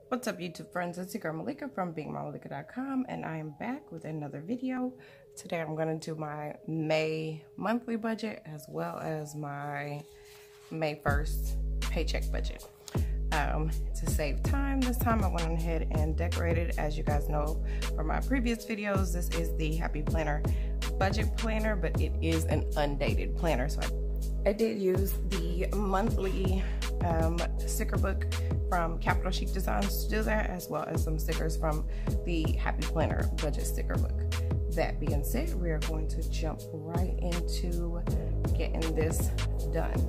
What's up, YouTube friends? It's your girl Malika from beingmalika.com, and I am back with another video. Today I'm going to do my May monthly budget as well as my May 1st paycheck budget. To save time, this time I went ahead and decorated. As you guys know from my previous videos, this is the Happy Planner budget planner, but it is an undated planner. So I did use the monthly sticker book from Capital Chic Designs to do that, as well as some stickers from the Happy Planner budget sticker book. That being said, we are going to jump right into getting this done.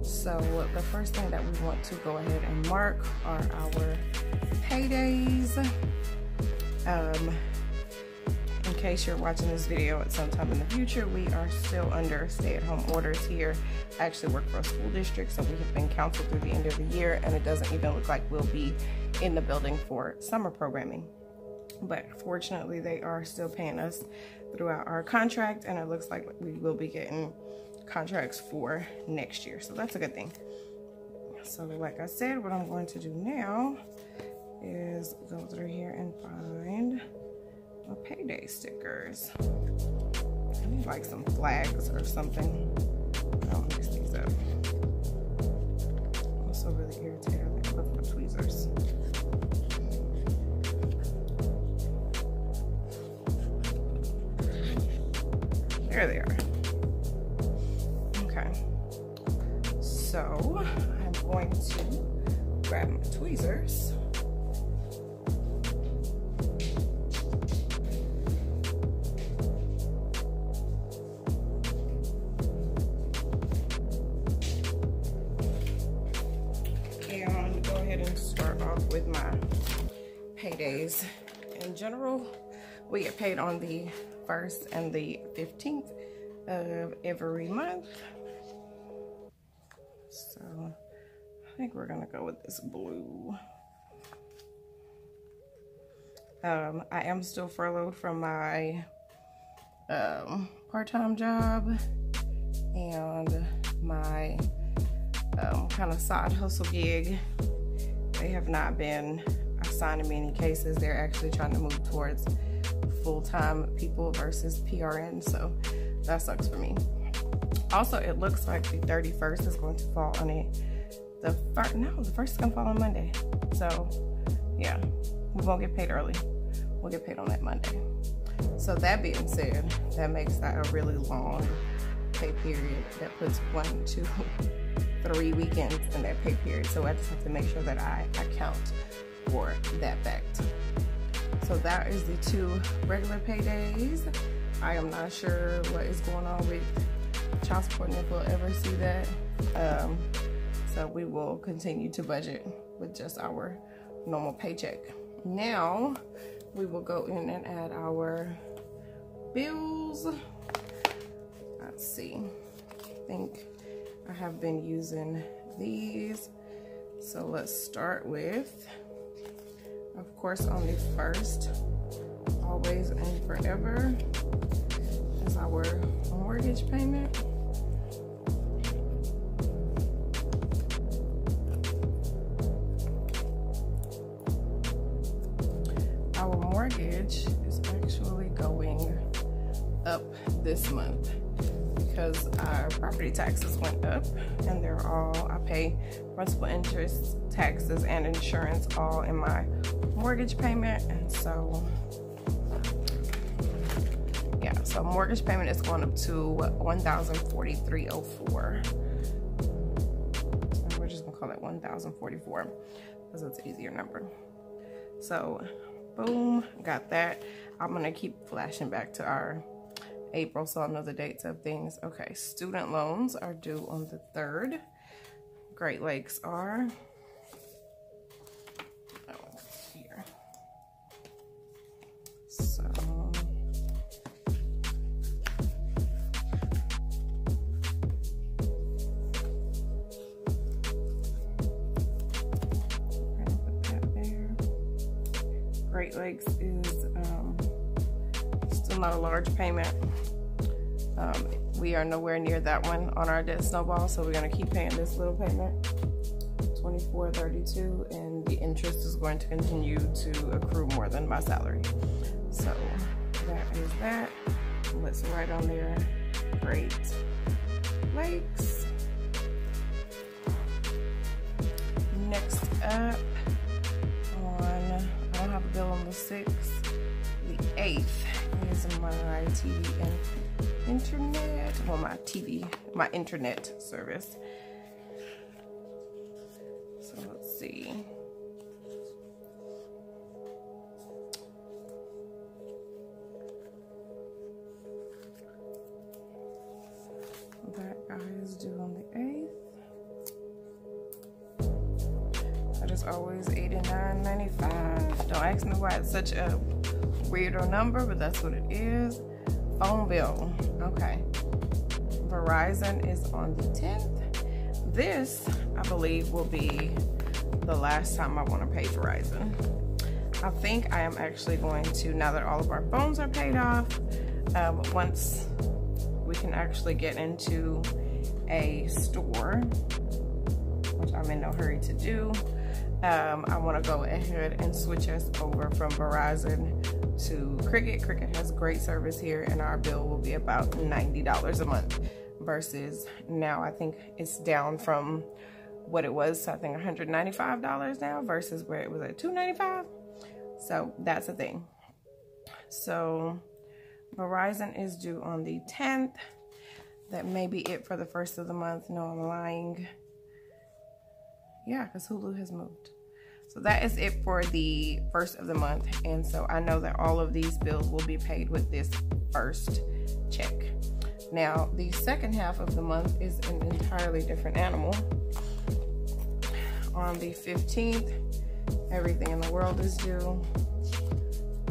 So the first thing that we want to go ahead and mark are our paydays. In case you're watching this video at some time in the future, we are still under stay-at-home orders here. I actually work for a school district, so we have been counseled through the end of the year, and it doesn't even look like we'll be in the building for summer programming. But fortunately, they are still paying us throughout our contract, and it looks like we will be getting contracts for next year, so that's a good thing. So like I said, what I'm going to do now is go through here and find my payday stickers. I need like some flags or something. I don't mix these up. I'm also really irritated with my tweezers. There they are. Okay. So I'm going to grab my tweezers. With my paydays. In general, we get paid on the 1st and the 15th of every month. So I think we're gonna go with this blue. I am still furloughed from my part-time job and my kind of side hustle gig. They have not been assigning me any cases. They're actually trying to move towards full-time people versus PRN, so that sucks for me. Also, it looks like the 31st is going to fall on the 1st is going to fall on Monday. So, yeah, we won't get paid early. We'll get paid on that Monday. So that being said, that makes that a really long pay period. That puts 1, 2, 3 weekends in that pay period, so I just have to make sure that I account for that fact. So that is the 2 regular paydays. I am not sure what is going on with child support and if we'll ever see that. So we will continue to budget with just our normal paycheck. Now we will go in and add our bills. Let's see. I think I have been using these. So let's start with, of course, on the 1st, always and forever, is our mortgage payment. Our mortgage is actually going up this month because our property taxes went up, and they're all, I pay principal, interest, taxes, and insurance all in my mortgage payment. And so, yeah, so mortgage payment is going up to $1,043.04. So we're just gonna call it $1,044 because it's an easier number. So, boom, got that. I'm gonna keep flashing back to our April, so I'll know the dates of things. Okay, student loans are due on the 3rd. Great Lakes are here. So we're gonna put that there. Great Lakes is still not a large payment. We are nowhere near that one on our debt snowball, so we're gonna keep paying this little payment, $24.32, and the interest is going to continue to accrue more than my salary. So that is that. Let's write on there, Great Lakes. Next up, I don't have a bill on the 6th. The 8th is my TV and internet. Well, my internet service. So let's see. That guy is due on the 8th. That is always $89.95. Don't ask me why it's such a weirdo number, but that's what it is. Phone bill. Okay. Verizon is on the 10th. This, I believe, will be the last time I want to pay Verizon. I think I am actually going to, now that all of our phones are paid off, once we can actually get into a store, which I'm in no hurry to do, I want to go ahead and switch us over from Verizon to Cricket. Cricket has great service here, and our bill will be about $90 a month versus now I think it's down from what it was, so I think $195 now versus where it was at $295. So that's the thing. So Verizon is due on the 10th. That may be it for the first of the month. No, I'm lying. Yeah, because Hulu has moved. So that is it for the first of the month. And so I know that all of these bills will be paid with this first check. Now, the second half of the month is an entirely different animal. On the 15th, everything in the world is due.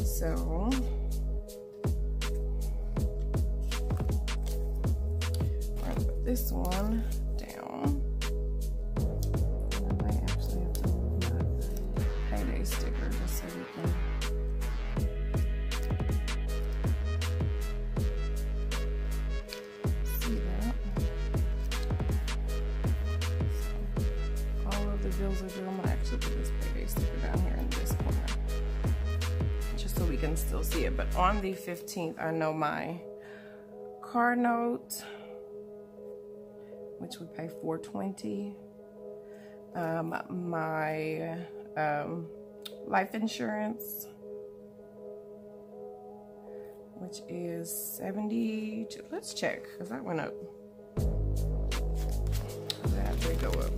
So this one down. I might actually have to move my payday sticker just so we can see that. So all of the bills are due. I'm gonna actually put this payday sticker down here in this corner just so we can still see it. But on the 15th, I know my car note, which we pay $420. My life insurance, which is $72. Let's check, because that went up. That did go up.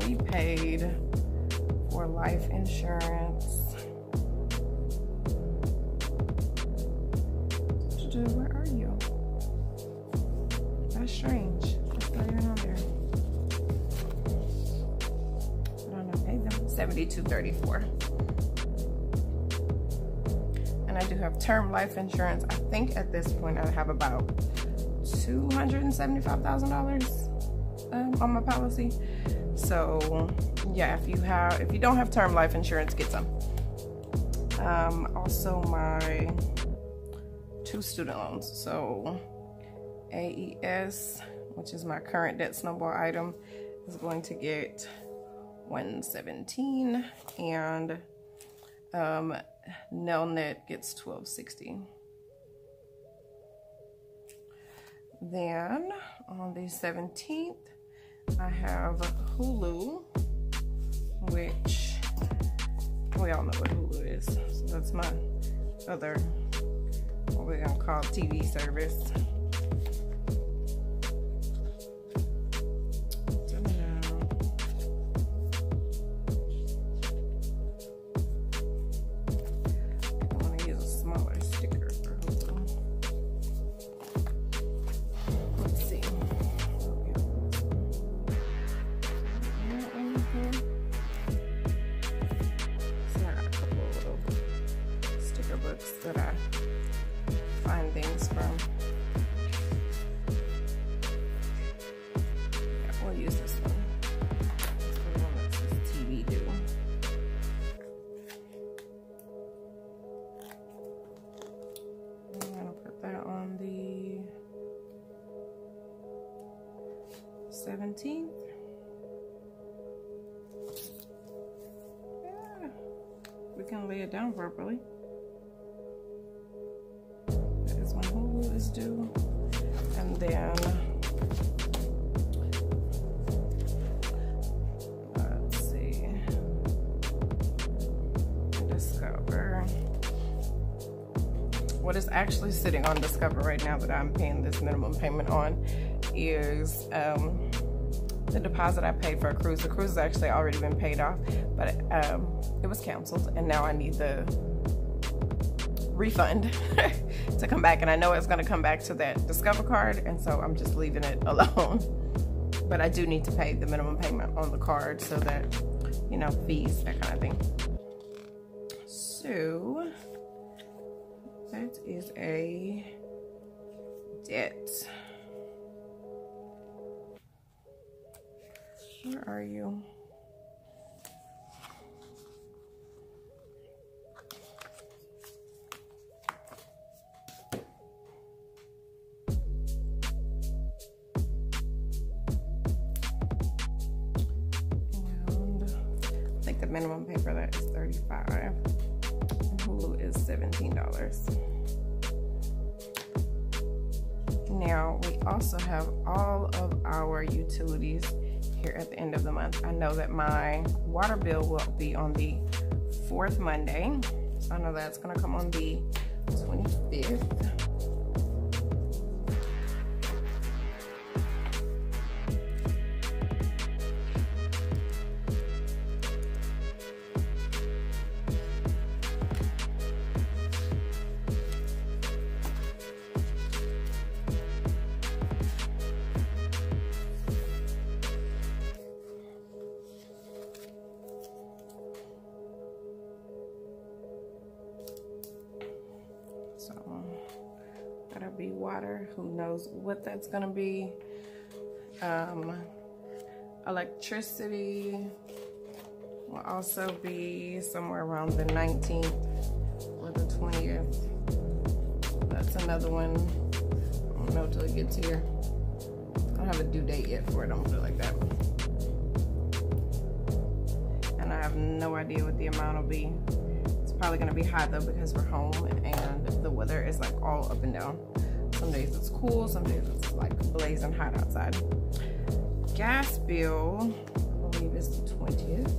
We paid for life insurance. Where are you? That's strange. Not even on there. I don't know. Pay them $72.34. And I do have term life insurance. I think at this point I have about $275,000 on my policy. So yeah, if you don't have term life insurance, get some. Also my 2 student loans. So AES, which is my current debt snowball item, is going to get $117, and Nelnet gets $1260. Then on the 17th, I have Hulu, which we all know what Hulu is. So that's my other, what we're gonna call TV service. That I find things from. Yeah, we'll use this one. That's the one that says TV due. I'm gonna put that on the 17th. we can lay it down properly. That is when Hulu is due. And then let's see, Discover. What is actually sitting on Discover right now that I'm paying this minimum payment on is the deposit I paid for a cruise. The cruise has actually already been paid off, but it was canceled, and now I need the refund to come back, and I know it's going to come back to that Discover card, and so I'm just leaving it alone. But I do need to pay the minimum payment on the card so that, you know, fees, that kind of thing. So that is a debt. Where are you? The minimum pay for that is $35, and Hulu is $17. Now we also have all of our utilities here at the end of the month. I know that my water bill will be on the 4th Monday, so I know that's going to come on the 25th. That'll be water. Who knows what that's gonna be. Electricity will also be somewhere around the 19th or the 20th. That's another one. I don't know till it gets here. I don't have a due date yet for it, I'm gonna put it like that. And I have no idea what the amount will be. Probably gonna be high though because we're home and the weather is like all up and down. Some days it's cool, some days it's like blazing hot outside. Gas bill, I believe it's the 20th.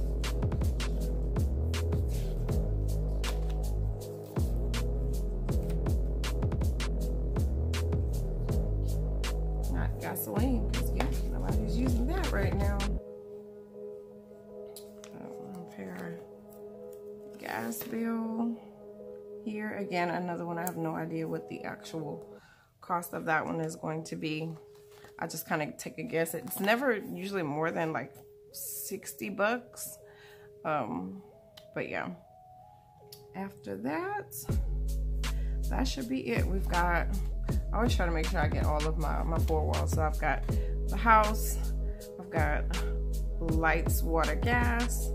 Not gasoline, because yeah, nobody's using that right now. Gas bill here again, another one. I have no idea what the actual cost of that one is going to be. I just kind of take a guess. It's never usually more than like $60. But yeah, after that, that should be it. We've got, I always try to make sure I get all of my 4 walls. So I've got the house, I've got lights, water, gas,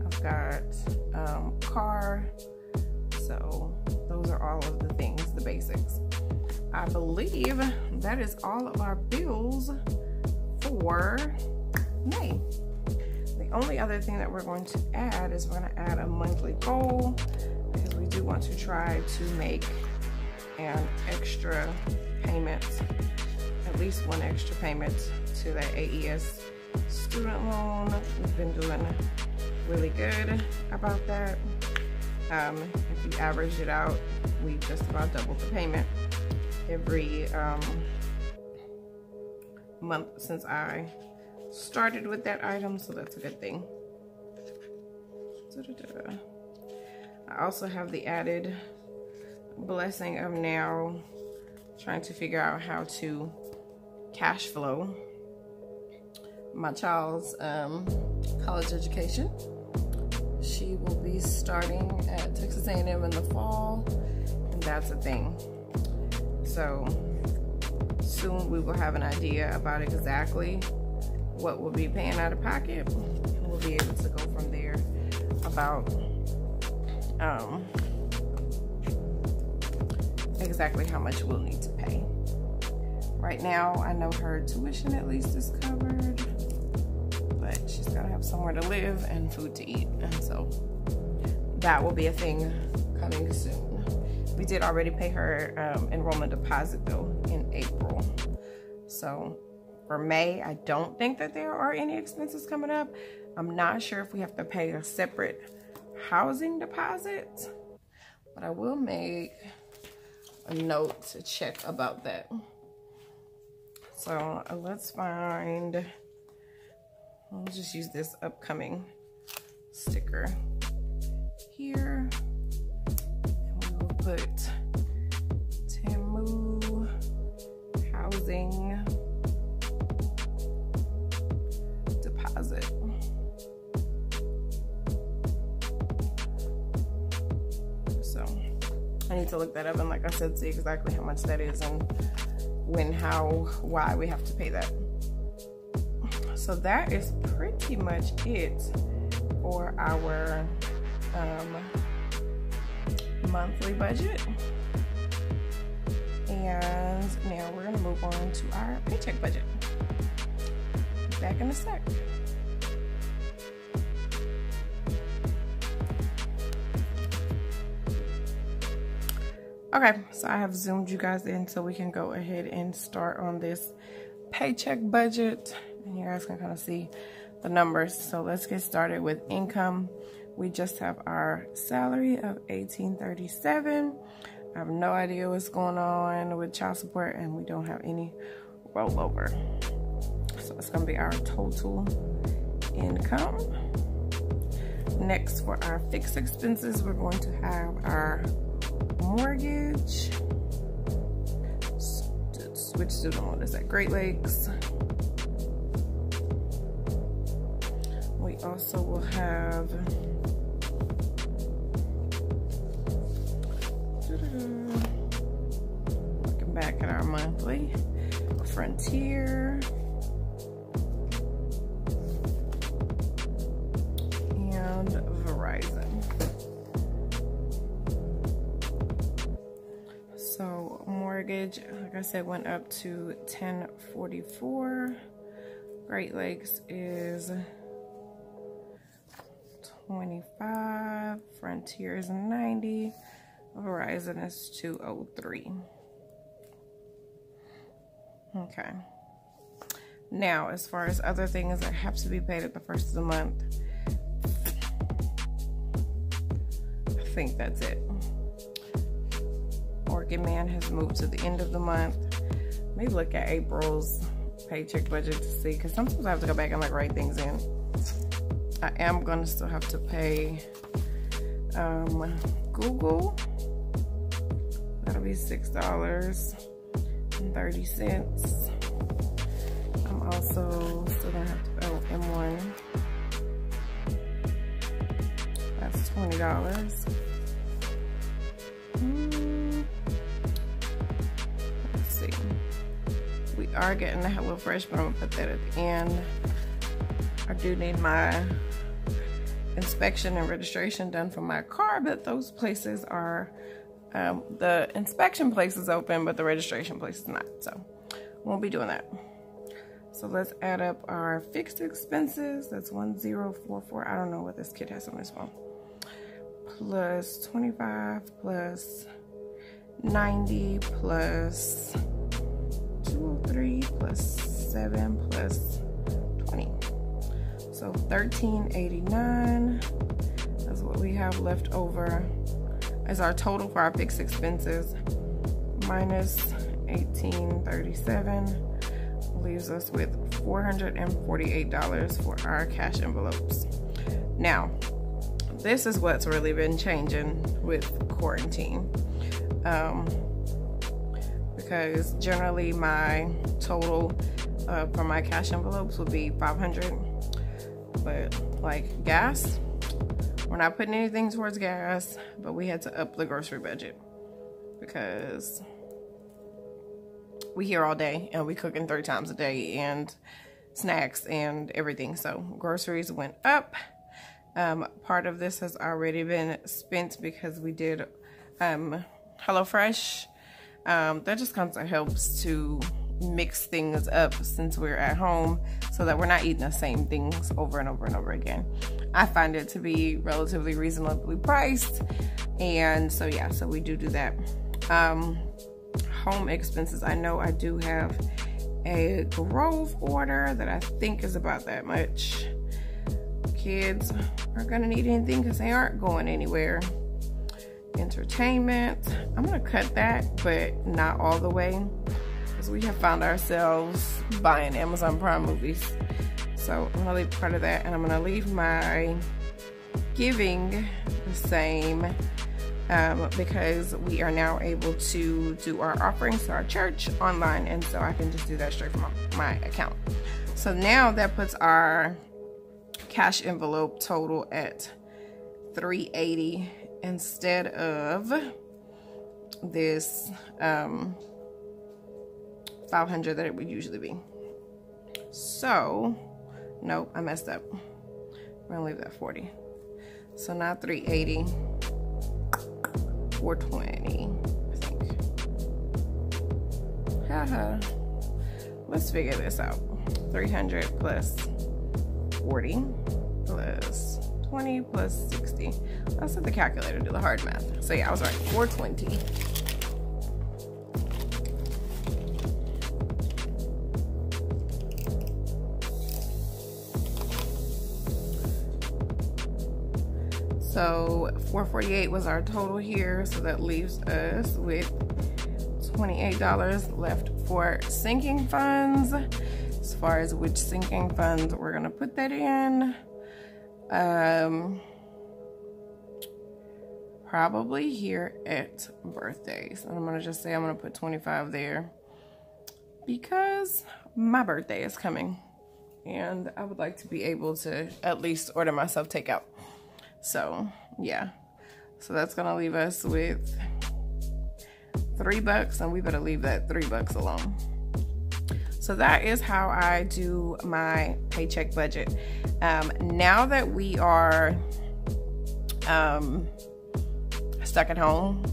I've got car. So those are all of the things, the basics. I believe that is all of our bills for May. The only other thing that we're going to add is we're going to add a monthly goal, because we do want to try to make an extra payment, at least one extra payment to that AES student loan. We've been doing really good about that. If you average it out, we just about doubled the payment every month since I started with that item, so that's a good thing. I also have the added blessing of now trying to figure out how to cash flow my child's college education. She will be starting at Texas A&M in the fall, and that's a thing. So soon we will have an idea about exactly what we'll be paying out of pocket, and we'll be able to go from there about exactly how much we'll need to pay. Right now, I know her tuition at least is covered, but she's gotta have somewhere to live and food to eat, and so that will be a thing coming soon. We did already pay her enrollment deposit though in April. So for May, I don't think that there are any expenses coming up. I'm not sure if we have to pay a separate housing deposit, but I will make a note to check about that. So let's find, I'll just use this upcoming sticker here. And we will put Tamu housing deposit. So I need to look that up and, like I said, see exactly how much that is and when, how, why we have to pay that. So that is pretty much it for our monthly budget. And now we're gonna move on to our paycheck budget. Back in a sec. Okay, so I have zoomed you guys in so we can go ahead and start on this paycheck budget, and you guys can kind of see the numbers. So let's get started with income. We just have our salary of $18.37. I have no idea what's going on with child support, and we don't have any rollover. So it's gonna be our total income. Next, for our fixed expenses, we're going to have our mortgage, which student loan is at Great Lakes. We also will have looking back at our monthly, Frontier, and Verizon. So mortgage, like I said, went up to $10.44. Great Lakes is $25. Frontier is $90. Verizon is $203. Okay. Now, as far as other things that have to be paid at the first of the month, I think that's it. Orchid Man has moved to the end of the month. Maybe look at April's paycheck budget to see, because sometimes I have to go back and like write things in. I am gonna still have to pay Google. That'll be $6.30. I'm also still gonna have to owe M1. That's $20. Let's see. We are getting the HelloFresh, but I'm gonna put that at the end. I do need my inspection and registration done for my car, but those places are, the inspection place is open, but the registration place is not, so won't be doing that. So let's add up our fixed expenses. That's 1044. I don't know what this kid has on his phone. Plus 25 plus 90 plus 203 plus 7 plus 20. So $13.89 is what we have left over as our total for our fixed expenses, minus $18.37 leaves us with $448 for our cash envelopes. Now, this is what's really been changing with quarantine, because generally my total for my cash envelopes would be $500. But like gas, we're not putting anything towards gas, but we had to up the grocery budget because we here all day and we cooking 3 times a day and snacks and everything. So groceries went up. Part of this has already been spent because we did HelloFresh. That just kind of helps to mix things up since we're at home. so that we're not eating the same things over and over and over again. I find it to be relatively reasonably priced, and so yeah, so we do that. Home expenses, I know I do have a Grove order that I think is about that much. Kids aren't gonna need anything because they aren't going anywhere. Entertainment, I'm gonna cut that, but not all the way, because we have found ourselves buying Amazon Prime movies. So I'm gonna leave part of that, and I'm gonna leave my giving the same, because we are now able to do our offerings to our church online, and so I can just do that straight from my account. So now that puts our cash envelope total at $380 instead of this $500 that it would usually be. So nope, I messed up. We're gonna leave that $40. So now $380, $420, I think. Haha. Let's figure this out. 300 plus 40 plus 20 plus 60. Let's let the calculator do the hard math. So yeah, I was right. 420. So 448 was our total here, so that leaves us with $28 left for sinking funds. As far as which sinking funds we're gonna put that in, probably here at birthdays. And I'm gonna just say I'm gonna put 25 there because my birthday is coming and I would like to be able to at least order myself takeout. So yeah, so that's gonna leave us with $3, and we better leave that $3 alone. So that is how I do my paycheck budget. Now that we are stuck at home,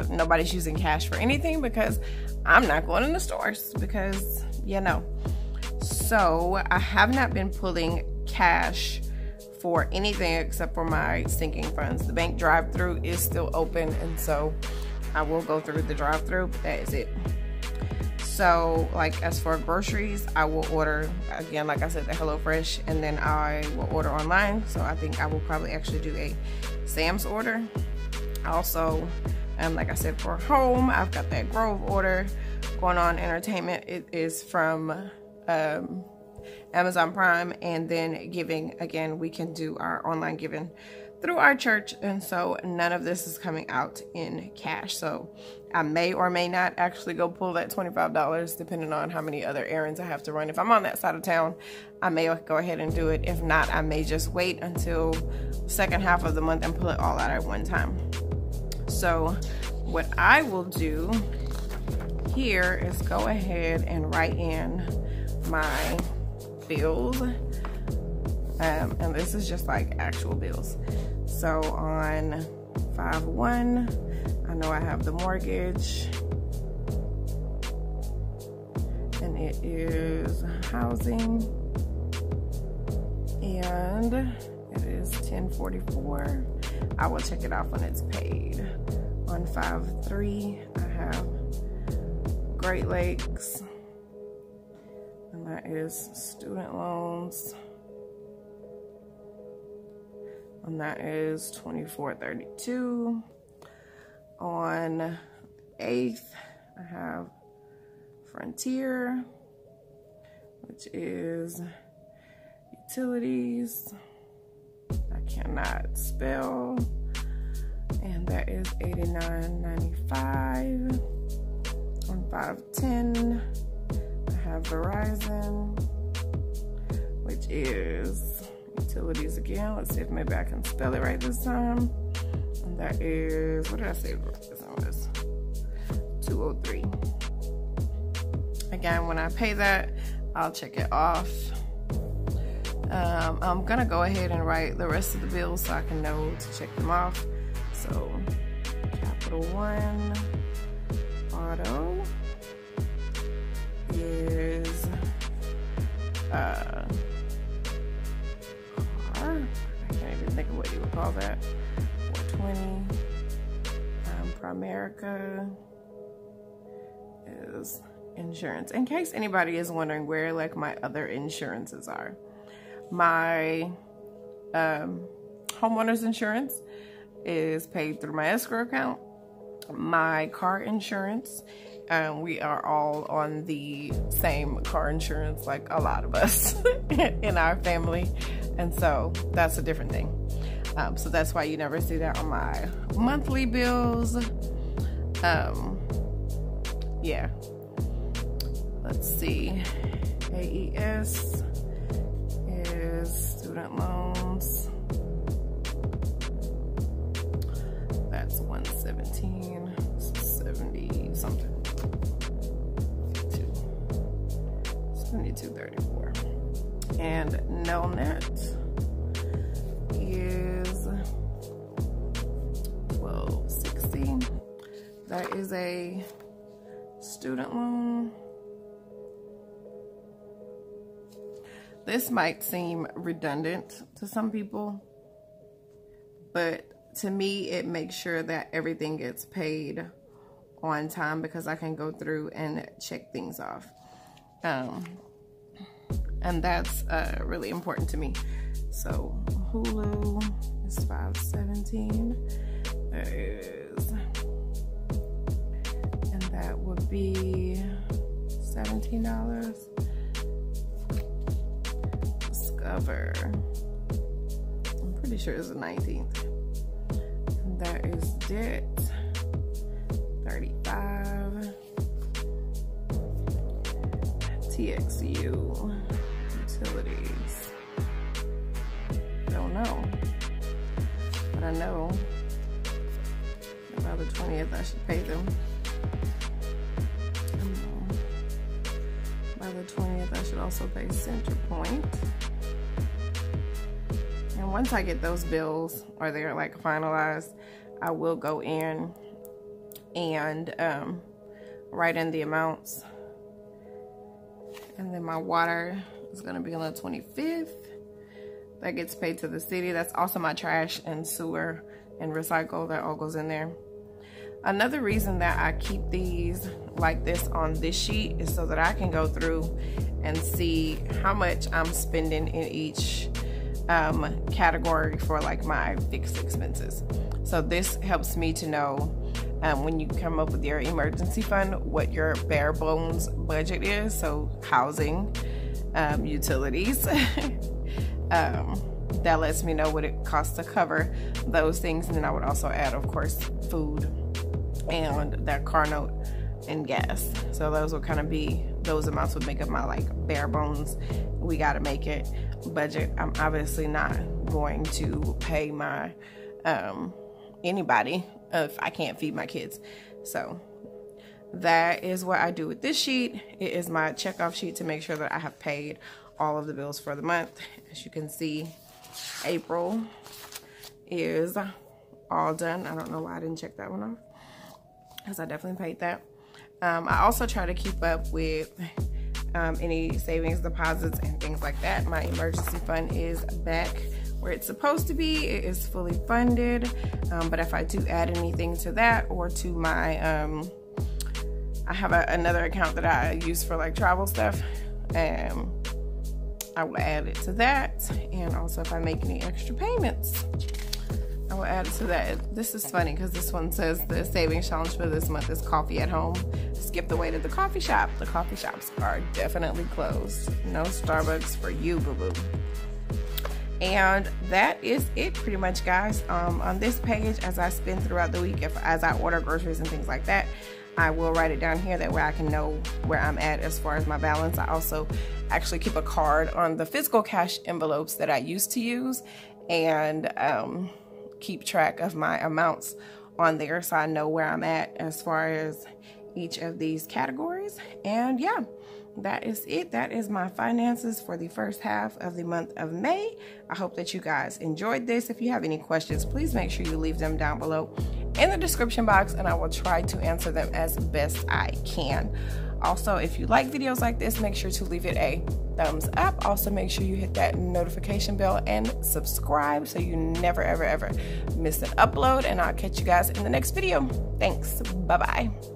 nobody's using cash for anything because I'm not going in the stores because, you know. So I have not been pulling cash for anything except for my sinking funds. The bank drive-through is still open, and so I will go through the drive-through, but that is it. So like as for groceries, I will order, again, like I said, the HelloFresh, and then I will order online. So I think I will probably actually do a Sam's order. Also, like I said, for home, I've got that Grove order going on. Entertainment, it is from Amazon Prime, and then giving, again, we can do our online giving through our church, and so none of this is coming out in cash. So I may or may not actually go pull that $25 depending on how many other errands I have to run. If I'm on that side of town, I may go ahead and do it. If not, I may just wait until the second half of the month and pull it all out at one time. So what I will do here is go ahead and write in my bills, and this is just like actual bills. So on 5/1, I know I have the mortgage, and it is housing, and it is $10.44. I will check it off when it's paid. On 5/3, I have Great Lakes, and that is student loans, and that is $24.32. On 8th, I have Frontier, which is utilities. I cannot spell, and that is $89.95. On 5/10, I have Verizon, which is utilities again. Let's see if maybe I can spell it right this time. And that is, what did I say Verizon was? 203. Again, when I pay that, I'll check it off. I'm gonna go ahead and write the rest of the bills so I can know to check them off. So Capital One Auto is car. I can't even think of what you would call that. 420. Primerica is insurance. In case anybody is wondering where like my other insurances are, my homeowner's insurance is paid through my escrow account. My car insurance, we are all on the same car insurance, like a lot of us in our family, and so that's a different thing. So that's why you never see that on my monthly bills. Yeah. Let's see. AES is student loans. That's 117, 70 something. 7234. And Nelnet is 1260. That is a student loan. This might seem redundant to some people, but to me, it makes sure that everything gets paid on time because I can go through and check things off. And that's really important to me. So Hulu is $517. And that would be $17. Discover, I'm pretty sure it's the 19th. And that is debt, $35. TXU, utilities, don't know, but I know that by the 20th I should pay them. By the 20th I should also pay Centerpoint. And once I get those bills, or they're like finalized, I will go in and write in the amounts. And then my water is gonna be on the 25th. That gets paid to the city. That's also my trash and sewer and recycle, that all goes in there. Another reason that I keep these like this on this sheet is so that I can go through and see how much I'm spending in each category for like my fixed expenses. So this helps me to know when you come up with your emergency fund what your bare bones budget is. So housing, utilities, that lets me know what it costs to cover those things. And then I would also add, of course, food and that car note and gas. So those would kind of be, those amounts would make up my like bare bones, we gotta make it budget. I'm obviously not going to pay my anybody if I can't feed my kids. So that is what I do with this sheet. It is my checkoff sheet to make sure that I have paid all of the bills for the month. As you can see, April is all done. I don't know why I didn't check that one off, because I definitely paid that. I also try to keep up with any savings, deposits, and things like that. My emergency fund is back where it's supposed to be. It is fully funded. But if I do add anything to that, or to my, I have another account that I use for like travel stuff. I will add it to that. And also if I make any extra payments, I will add it to that. This is funny because this one says the savings challenge for this month is coffee at home. Skip the way to the coffee shop. The coffee shops are definitely closed. No Starbucks for you, boo-boo. And that is it pretty much, guys. On this page, as I spend throughout the week, as I order groceries and things like that, I will write it down here. That way I can know where I'm at as far as my balance. I also actually keep a card on the physical cash envelopes that I used to use, and keep track of my amounts on there, so I know where I'm at as far as each of these categories. And yeah, that is it. That is my finances for the first half of the month of May. I hope that you guys enjoyed this. If you have any questions, please make sure you leave them down below in the description box, and I will try to answer them as best I can. Also, if you like videos like this, make sure to leave it a thumbs up. Also, make sure you hit that notification bell and subscribe so you never, ever, ever miss an upload. And I'll catch you guys in the next video. Thanks. Bye-bye.